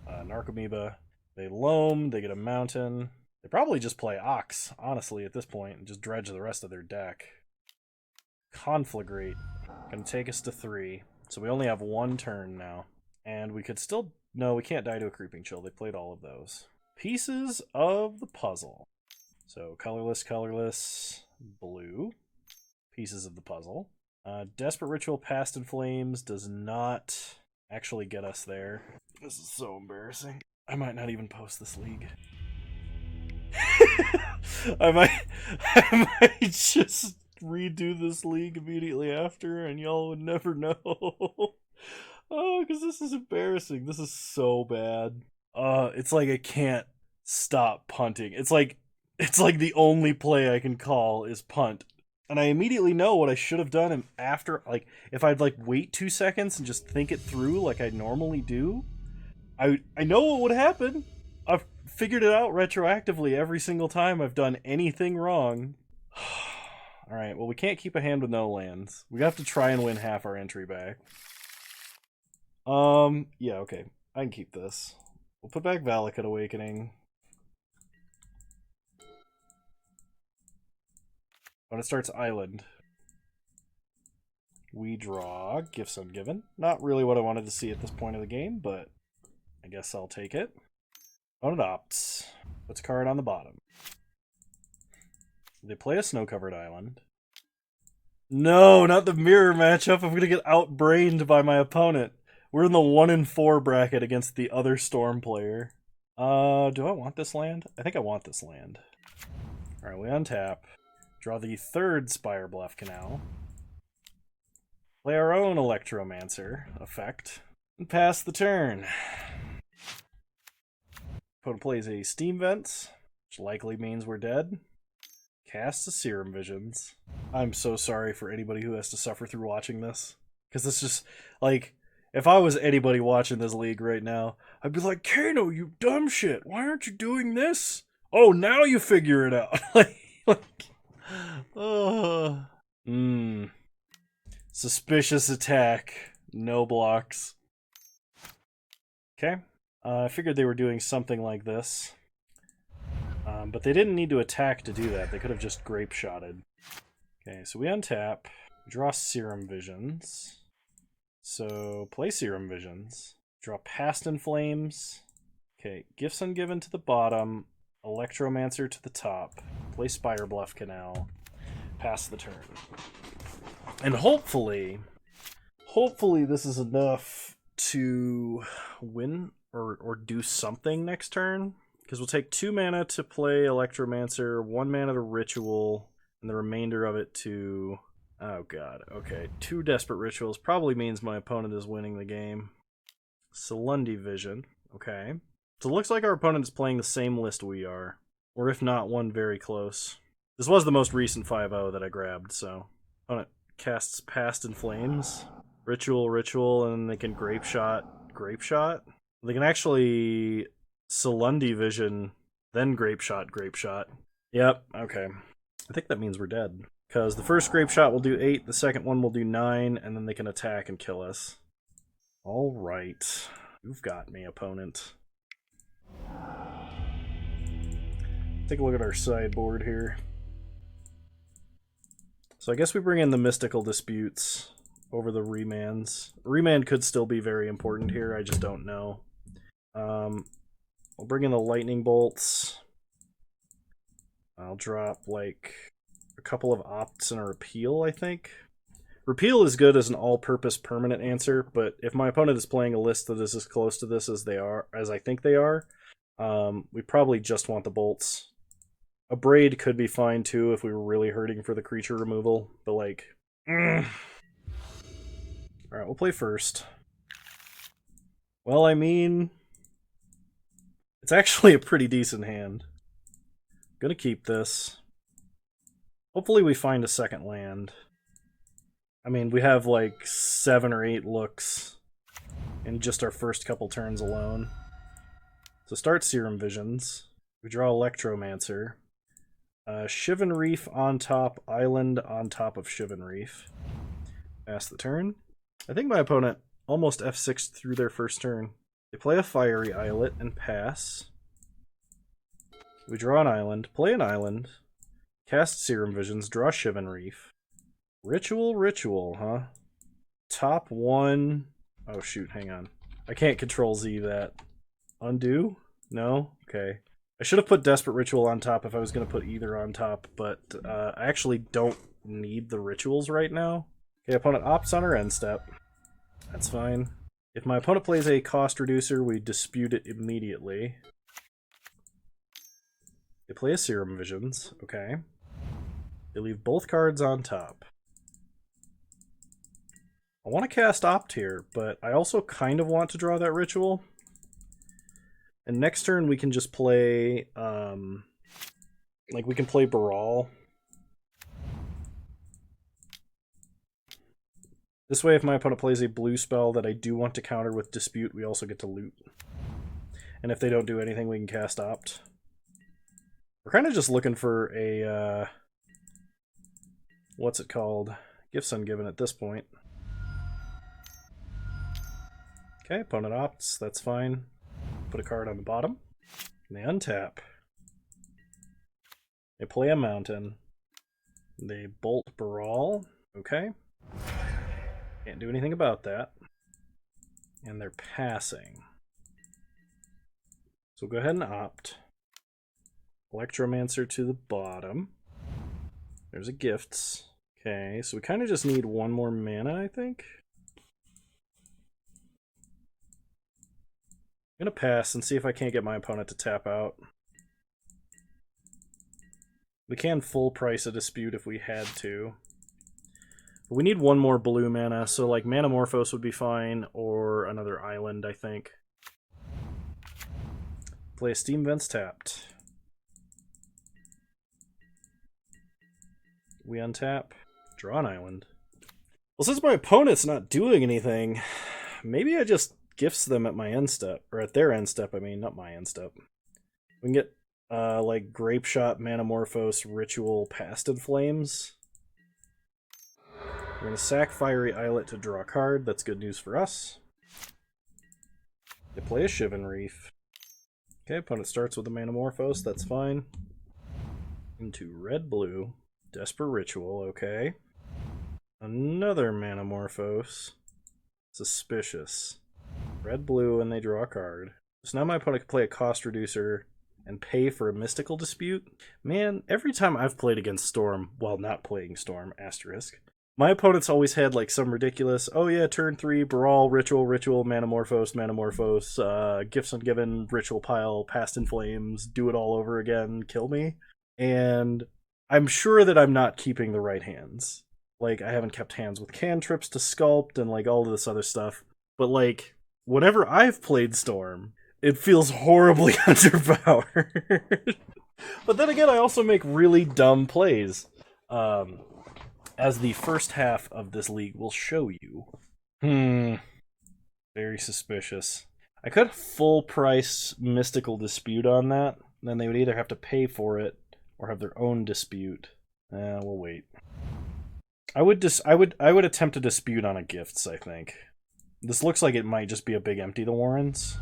Narcomoeba. They loam, they get a mountain. They probably just play Ox, honestly, at this point, and just dredge the rest of their deck. Conflagrate. Gonna take us to 3. So we only have 1 turn now. And we could still... No, we can't die to a Creeping Chill. They played all of those. Pieces of the puzzle. So colorless, blue. Pieces of the puzzle. Desperate Ritual Past in Flames does not actually get us there. This is so embarrassing. I might not even post this league. I might just redo this league immediately after, and y'all would never know. Oh, because this is embarrassing. This is so bad. It's like I can't stop punting. It's like the only play I can call is punt. And I immediately know what I should have done after, like, if I'd, like, wait 2 seconds and just think it through like I normally do, I know what would happen. I've figured it out retroactively every single time I've done anything wrong. Alright, well we can't keep a hand with no lands. We have to try and win half our entry back. Yeah, okay. I can keep this. We'll put back Valakut Awakening. When it starts Island, we draw Gifts Ungiven. Not really what I wanted to see at this point of the game, but I guess I'll take it. Opponent opts. Puts a card on the bottom. They play a snow-covered island. No, not the mirror matchup. I'm going to get outbrained by my opponent. We're in the 1-4 bracket against the other Storm player. Do I want this land? I think I want this land. Alright, we untap. Draw the third Spire Bluff Canal. Play our own Electromancer effect. And pass the turn. Opponent plays a Steam Vents, which likely means we're dead. Casts a Serum Visions. I'm so sorry for anybody who has to suffer through watching this. Because it's just, like, if I was anybody watching this league right now, I'd be like, Kano, you dumb shit, why aren't you doing this? Oh, now you figure it out. Suspicious attack. No blocks. Okay. I figured they were doing something like this. But they didn't need to attack to do that. They could have just grape-shotted. Okay, so we untap. Draw Serum Visions. So, play Serum Visions. Draw Past in Flames. Okay, Gifts Ungiven to the bottom. Electromancer to the top. Play Spire Bluff Canal. Pass the turn. And hopefully this is enough to win or do something next turn. Because we'll take 2 mana to play Electromancer, 1 mana to Ritual, and the remainder of it to... Oh god, okay. 2 Desperate Rituals probably means my opponent is winning the game. Salundi Vision, okay. So it looks like our opponent is playing the same list we are. Or if not, one very close. This was the most recent 5-0 that I grabbed, so... Opponent casts Past in Flames. Ritual, and then they can Grape Shot. They can actually... Salundi Vision, then Grape Shot. Yep, okay. I think that means we're dead. Because the first Grape Shot will do 8, the second one will do 9, and then they can attack and kill us. Alright. You've got me, opponent. Take a look at our sideboard here. So I guess we bring in the Mystical Disputes over the Remands. Remand could still be very important here, I just don't know. I'll bring in the Lightning Bolts. I'll drop, like, a couple of opts and a Repeal, I think. Repeal is good as an all-purpose permanent answer, but if my opponent is playing a list that is as close to this as I think they are, we probably just want the Bolts. A Braid could be fine, too, if we were really hurting for the creature removal, but, like... Alright, we'll play first. Well, I mean... It's actually a pretty decent hand. Gonna keep this. Hopefully we find a second land. I mean, we have like 7 or 8 looks in just our first couple turns alone. So start Serum Visions. We draw Electromancer. Shivan Reef on top, Island on top of Shivan Reef. Pass the turn. I think my opponent almost F6'd through their first turn. They play a Fiery Islet and pass. We draw an island, play an island, cast Serum Visions, draw Shivan Reef. Ritual, huh? Top 1... Oh shoot, hang on. I can't Control Z that. Undo? No? Okay. I should have put Desperate Ritual on top if I was going to put either on top, but I actually don't need the rituals right now. Okay, opponent opts on her end step. That's fine. If my opponent plays a cost reducer, we dispute it immediately. They play a Serum Visions, okay. They leave both cards on top. I want to cast Opt here, but I also kind of want to draw that ritual. And next turn we can just play, like we can play Baral. This way, if my opponent plays a blue spell that I do want to counter with Dispute, we also get to loot. And if they don't do anything, we can cast Opt. We're kind of just looking for a what's it called? Gifts ungiven at this point. Okay, opponent opts, that's fine. Put a card on the bottom. And they untap. They play a mountain. They bolt Brawl. Okay. Can't do anything about that. And they're passing. So go ahead and opt. Electromancer to the bottom. There's a gifts. Okay, so we kind of just need one more mana, I think. I'm gonna pass and see if I can't get my opponent to tap out. We can full price a dispute if we had to. But we need one more blue mana, so like Manamorphose would be fine, or another island, I think. Play Steam Vents tapped. We untap. Draw an island. Well, since my opponent's not doing anything, maybe I just gifts them at my end step, or at their end step, I mean, not my end step. We can get like Grape Shot, Manamorphose, Ritual, Past in Flames. We're going to sack Fiery Islet to draw a card. That's good news for us. They play a Shivan Reef. Okay, opponent starts with a Manamorphose. That's fine. Into red-blue. Desperate Ritual, okay. Another Manamorphose. Suspicious. Red-blue, and they draw a card. So now my opponent can play a cost reducer and pay for a Mystical Dispute. Man, every time I've played against Storm, while not playing Storm, asterisk, my opponent's always had like some ridiculous, oh yeah, turn 3, Brawl, Ritual, Manamorphose, Gifts Ungiven, Ritual Pile, Past in Flames, do it all over again, kill me. And I'm sure that I'm not keeping the right hands. Like, I haven't kept hands with cantrips to sculpt and like all of this other stuff. But like, whenever I've played Storm, it feels horribly underpowered. But then again, I also make really dumb plays. As the first half of this league will show you. Very suspicious. I could full price Mystical Dispute on that. Then they would either have to pay for it or have their own dispute. We'll wait. I would attempt a dispute on a gifts, I think. This looks like it might just be a big empty the Warrens.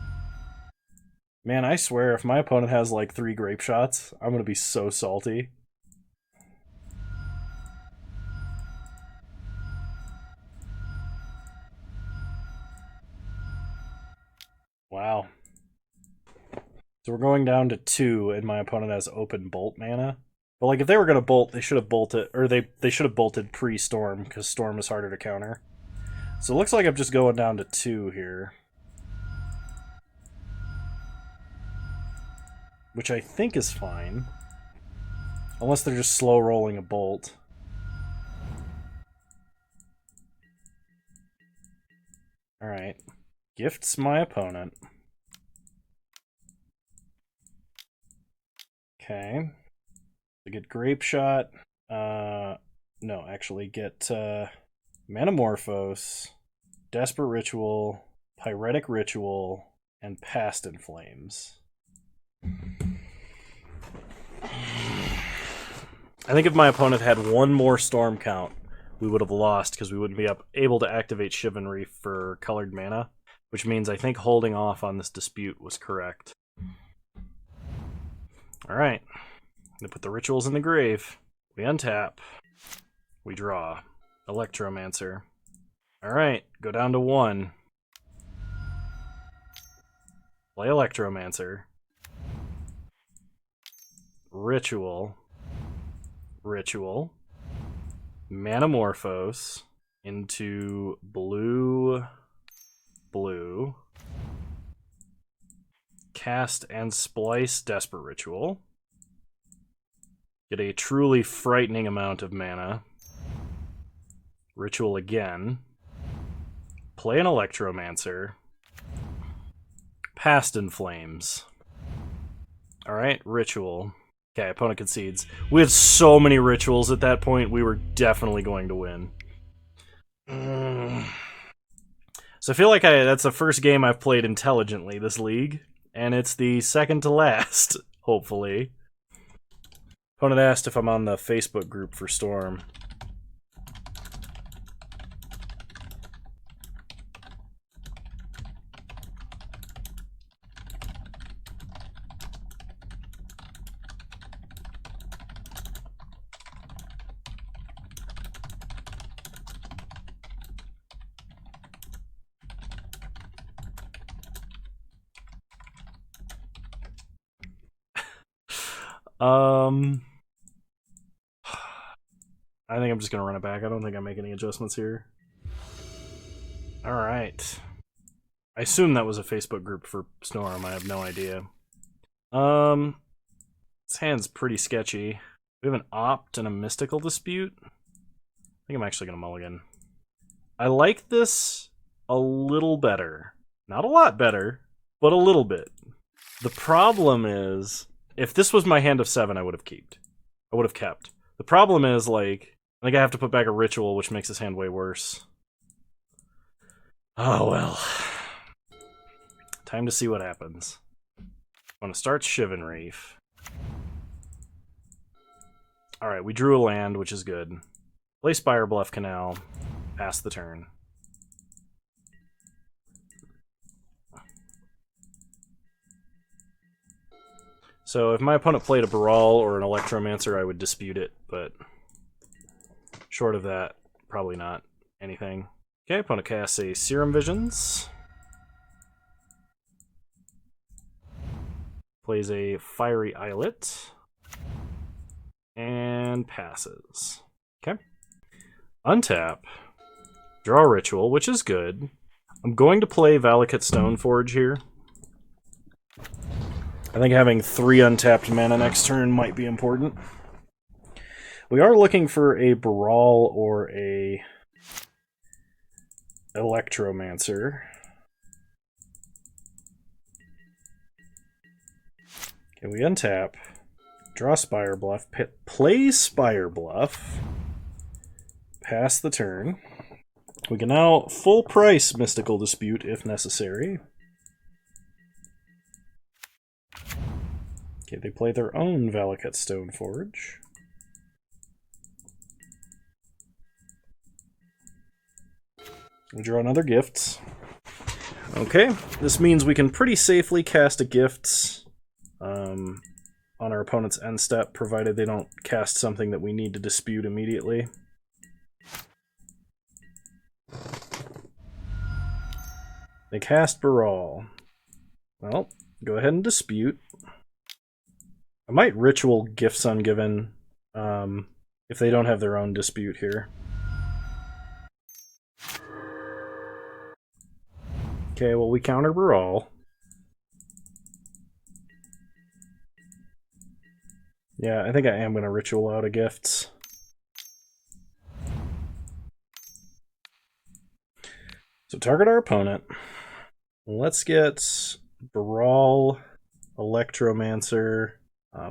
Man, I swear, if my opponent has like 3 Grape Shots, I'm gonna be so salty. Wow. So we're going down to 2, and my opponent has open bolt mana. But like, if they were gonna bolt, they should have bolted, or they should have bolted pre-Storm, because Storm is harder to counter. So it looks like I'm just going down to 2 here. Which I think is fine. Unless they're just slow rolling a bolt. Alright. Gifts my opponent. Okay. We get Grape Shot. No, actually get Manamorphose, Desperate Ritual, Pyretic Ritual, and Past in Flames. I think if my opponent had one more Storm count, we would have lost because we wouldn't be able to activate Shivan Reef for colored mana, which means I think holding off on this dispute was correct. Alright. They put the rituals in the grave. We untap. We draw. Electromancer. Alright, go down to 1. Play Electromancer. Ritual. Ritual. Manamorphose into blue. Blue. Cast and splice Desperate Ritual. Get a truly frightening amount of mana. Ritual again. Play an Electromancer. Past in Flames. Alright, Ritual. Okay, opponent concedes. We had so many rituals at that point, we were definitely going to win. So I feel like that's the first game I've played intelligently this league, and it's the second to last, hopefully. Opponent asked if I'm on the Facebook group for Storm. I think I'm just gonna run it back. I don't think I make any adjustments here. Alright. I assume that was a Facebook group for Storm. I have no idea. This hand's pretty sketchy. We have an Opt and a Mystical Dispute. I think I'm actually gonna mulligan. I like this a little better. Not a lot better, but a little bit. The problem is, if this was my hand of 7, I would have kept. The problem is, like, I think I have to put back a Ritual, which makes this hand way worse. Oh well. Time to see what happens. I'm gonna start Shivan Reef. Alright, we drew a land, which is good. Play Spire Bluff Canal. Pass the turn. So if my opponent played a Baral or an Electromancer, I would dispute it, but short of that, probably not anything. Okay, opponent casts a Serum Visions. Plays a Fiery Islet. And passes. Okay. Untap. Draw a Ritual, which is good. I'm going to play Valakut Stoneforge here. I think having 3 untapped mana next turn might be important. We are looking for a Baral or a Electromancer. Okay, we untap. Draw Spire Bluff. Play Spire Bluff. Pass the turn. We can now full price Mystical Dispute if necessary. Okay, they play their own Valakut Stoneforge. We draw another Gifts. Okay, this means we can pretty safely cast a Gifts on our opponent's end step, provided they don't cast something that we need to dispute immediately. They cast Baral. Well, go ahead and dispute. I might Ritual Gifts Ungiven if they don't have their own dispute here. Okay, well, we counter Baral. Yeah, I think I am going to Ritual out of Gifts. So target our opponent. Let's get Baral, Electromancer,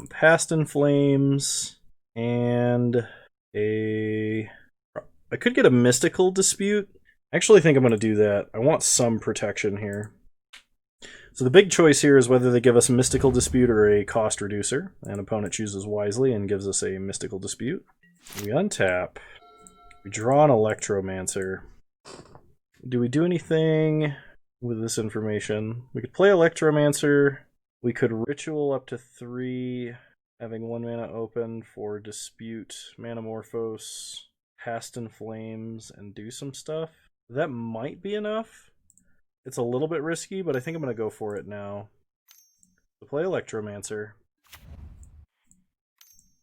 Past in Flames, and a... I could get a Mystical Dispute. I actually think I'm going to do that. I want some protection here. So the big choice here is whether they give us a Mystical Dispute or a Cost Reducer. And opponent chooses wisely and gives us a Mystical Dispute. We untap. We draw an Electromancer. Do we do anything with this information? We could play Electromancer. We could Ritual up to 3, having 1 mana open for Dispute, Manamorphose, Past in Flames, and do some stuff. That might be enough. It's a little bit risky, but I think I'm going to go for it now. So play Electromancer.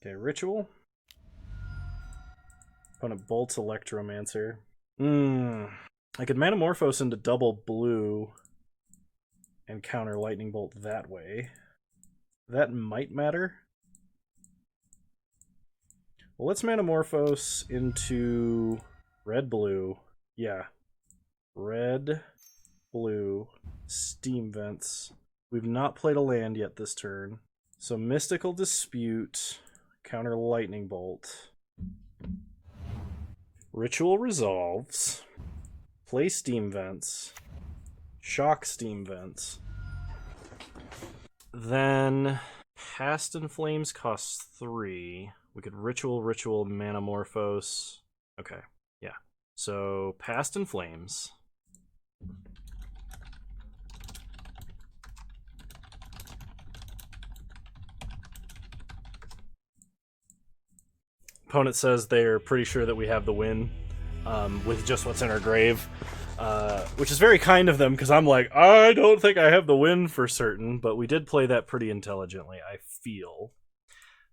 Okay, Ritual. Opponent bolts Electromancer. I could Manamorphose into double blue and counter Lightning Bolt that way. That might matter. Well, let's Manamorphose into red-blue. Yeah. Red-blue. Steam Vents. We've not played a land yet this turn. So Mystical Dispute. Counter Lightning Bolt. Ritual Resolves. Play Steam Vents. Shock Steam Vents. Then Past in Flames costs 3. We could Ritual, Manamorphose. Okay, yeah. So Past in Flames. Opponent says they're pretty sure that we have the win with just what's in our grave. Which is very kind of them, because I'm like, I don't think I have the win for certain, but we did play that pretty intelligently, I feel.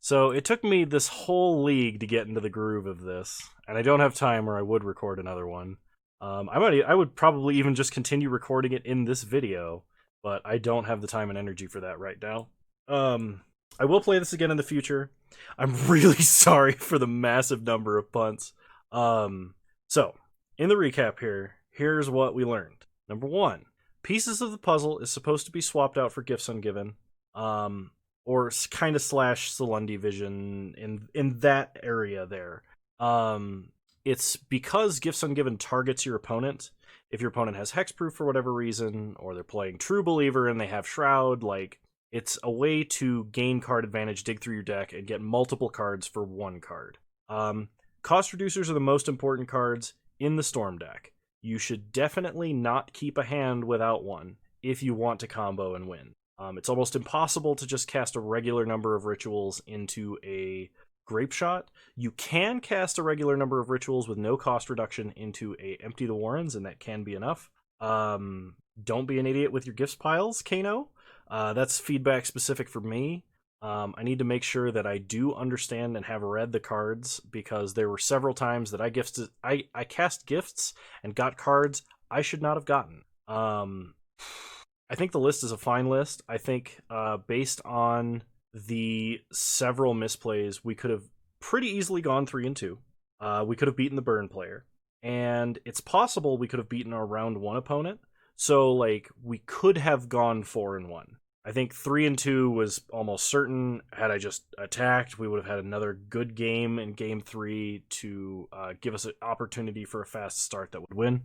So it took me this whole league to get into the groove of this, and I don't have time, or I would record another one. I would probably even just continue recording it in this video, but I don't have the time and energy for that right now. I will play this again in the future. I'm really sorry for the massive number of punts. So, in the recap here, here's what we learned. Number 1, pieces of the puzzle is supposed to be swapped out for gifts ungiven. Or kind of slash Salundi vision in that area there. It's because Gifts Ungiven targets your opponent. If your opponent has hexproof for whatever reason, or they're playing True Believer and they have Shroud, like, it's a way to gain card advantage, dig through your deck, and get multiple cards for one card. Cost reducers are the most important cards in the Storm deck. You should definitely not keep a hand without one if you want to combo and win. It's almost impossible to just cast a regular number of rituals into a Grape Shot. You can cast a regular number of rituals with no cost reduction into a Empty the Warrens, and that can be enough. Don't be an idiot with your gifts piles, Kano. That's feedback specific for me. I need to make sure that I do understand and have read the cards, because there were several times that I cast gifts and got cards I should not have gotten. I think the list is a fine list. I think based on the several misplays, we could have pretty easily gone 3-2. We could have beaten the burn player. And it's possible we could have beaten our round 1 opponent. So, like, we could have gone 4-1. I think 3-2 was almost certain. Had I just attacked, we would have had another good game in game 3 to give us an opportunity for a fast start that would win.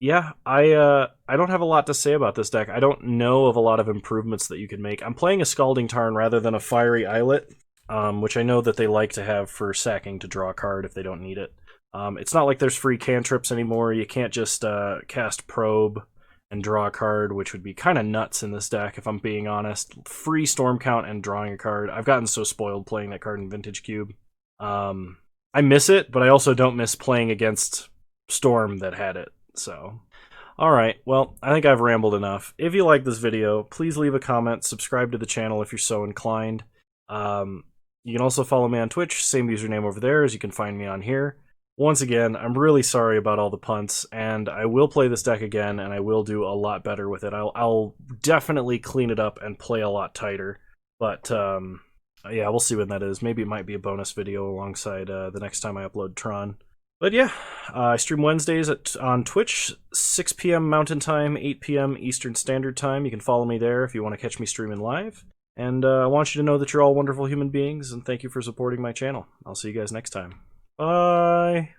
Yeah, I don't have a lot to say about this deck. I don't know of a lot of improvements that you could make. I'm playing a Scalding Tarn rather than a Fiery Islet, which I know that they like to have for sacking to draw a card if they don't need it. It's not like there's free cantrips anymore. You can't just cast Probe and draw a card, which would be kind of nuts in this deck, if I'm being honest. Free Storm Count and drawing a card. I've gotten so spoiled playing that card in Vintage Cube. I miss it, but I also don't miss playing against Storm that had it. So, alright, well, I think I've rambled enough. If you like this video, please leave a comment, subscribe to the channel if you're so inclined. You can also follow me on Twitch, same username over there as you can find me on here. Once again, I'm really sorry about all the punts, and I will play this deck again, and I will do a lot better with it. I'll definitely clean it up and play a lot tighter, but yeah, we'll see when that is. Maybe it might be a bonus video alongside the next time I upload Tron. But yeah, I stream Wednesdays on Twitch, 6 p.m. Mountain Time, 8 p.m. Eastern Standard Time. You can follow me there if you want to catch me streaming live. And I want you to know that you're all wonderful human beings, and thank you for supporting my channel. I'll see you guys next time. Bye!